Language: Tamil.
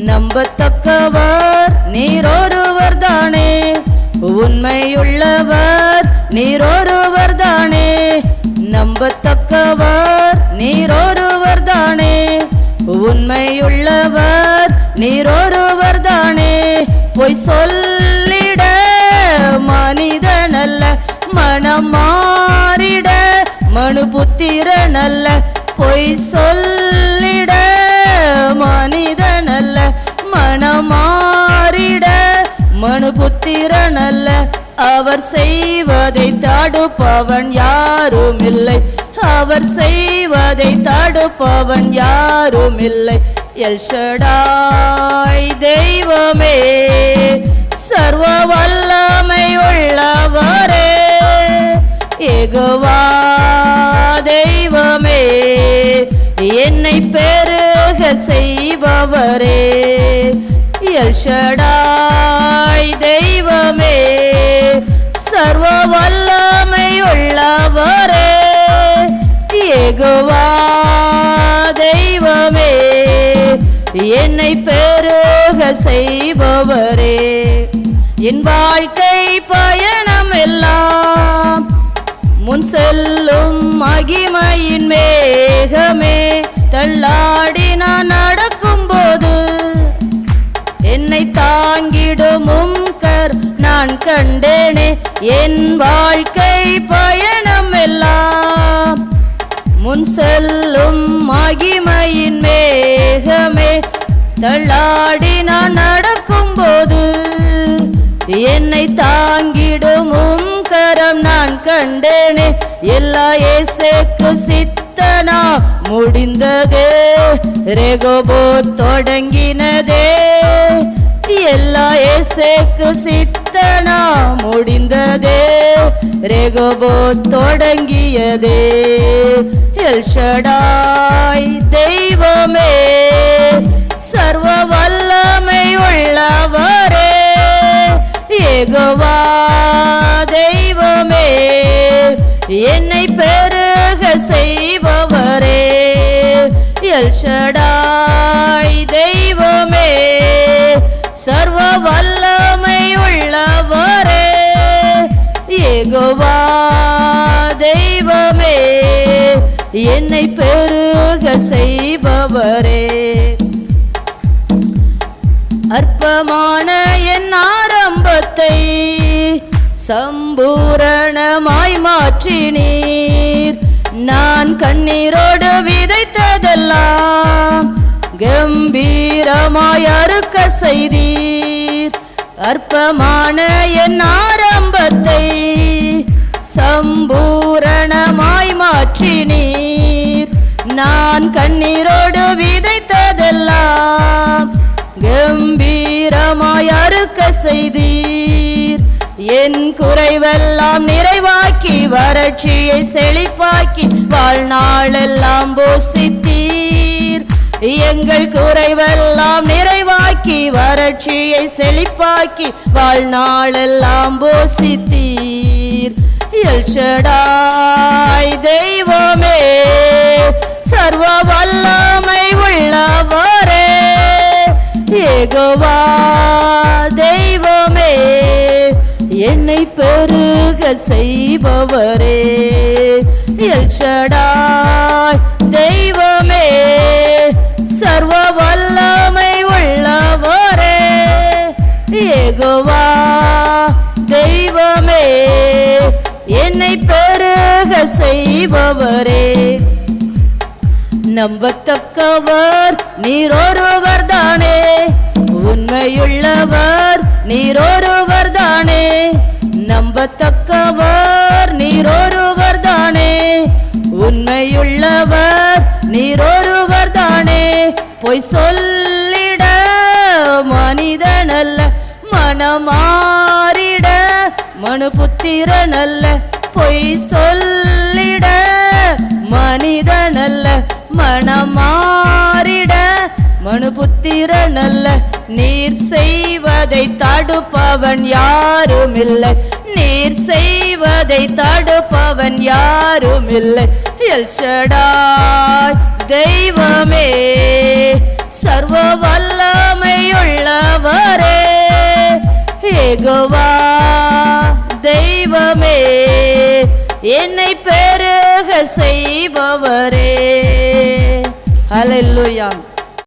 நம்பத்தக்கவர் நீரொருவர் தானே, உண்மையுள்ளவர் நீரொருவர் தானே. நம்பத்தக்கவர் நீரொருவர் தானே, உண்மையுள்ளவர் நீரொருவர் தானே. பொய் சொல்லிட மனிதனல்ல, மனம் மாறிட மனுபுத்திரனல்ல. பொய் சொல்லிட மனிதனல்ல, மனம் மாறிட மனுபுத்திரனல்ல. அவர் செய்வதை தடுப்பவன் யாரும் இல்லை, அவர் செய்வதை தடுப்பவன் யாரும் இல்லை. எல்ஷடாய் தெய்வமே, சர்வ வல்லமை உள்ளவரே. யெகோவா தெய்வமே, என்னை பெருக செய்பவரே. எல்ஷடாய் தெய்வமே, சர்வ வல்லமை உள்ளவரே. யெகோவா தெய்வமே, என்னை பெருக செய்பவரே. என் வாழ்க்கை பயணம் எல்லாம் முன் செல்லும் மகிமையின் மேகமே. தள்ளாடி நான் நடக்கும் போது என்னை தாங்கிடும் உம்கர் நான் கண்டேனே. என் வாழ்க்கை பயணம் எல்லாம் முன் செல்லும் மகிமையின் மேகமே. தள்ளாடி நான் நடக்கும் போது என்னை தாங்கிடும் உம்கரம் நான் கண்டேனே. எல்லா இயேசுக்கு சித்தனா முடிந்ததே, ரெகோபோத் தொடங்கினதே. எல்லா இயேசுக்கு சித்தனா முடிந்ததே, ரெகோபோத் தொடங்கியதே. எல்ஷடாய் தெய்வமே, சர்வ வல்லமை உள்ளவரே. யெகோவா தெய்வமே, என்னை பெருக செய்பவரே. எல்ஷடாய் தெய்வமே, சர்வ வல்லமை உள்ளவரே. யெகோவா தெய்வமே, என்னை பெருக செய்பவரே. அற்பமான என் ஆரம்பத்தை சம்பூரணமாய் மாற்றினீர். நான் கண்ணீரோடு விதைத்ததெல்லாம் கம்பீரமாய் அறுக்க செய்தீர். அற்பமான என் ஆரம்பத்தை சம்பூரணமாய் மாற்றினீர். நான் கண்ணீரோடு விதைத்ததெல்லாம் கம்பீரமாய் அறுக்க செய்தீர். என் குறைவெல்லாம் நிறைவாக்கி வறட்சியை செழிப்பாக்கி வாழ்நாளெல்லாம் போஷித்தீர். எங்கள் குறைவெல்லாம் நிறைவாக்கி வறட்சியை செழிப்பாக்கி வாழ்நாளெல்லாம் போஷித்தீர். எல்ஷடாய் தெய்வமே, சர்வ வல்லமை உள்ளவரே. யெகோவா தெய்வமே, என்னை பெருக செய்பவரே. எல்ஷடாய் தெய்வமே, சர்வ வல்லமை உள்ளவரே. யெகோவா தெய்வமே, என்னை பெருக செய்பவரே. நம்பத்தக்கவர் நீரொருவர் தானே, உண்மையுள்ளவர் நீரொருவர் தானே. நம்பத்தக்கவர் நீரொருவர் தானே, உண்மையுள்ளவர் நீரொருவர் தானே. பொய் சொல்லிட மனிதனல்ல, மனமாறிட மனுபுத்திரனல்ல. பொய் சொல்லிட மனிதனல்ல, மனமாறிட மனுபுத்திரனல்ல. நீர் செய்வதை தடுப்பவன் யாரும் இல்லை, நீர் செய்வதை தடுப்பவன் யாரும் இல்லை. எல்ஷடாய் தெய்வமே, சர்வ வல்ல யெகோவா தெய்வமே, என்னை பெருக செய்பவரே. ஹல்லேலூயா.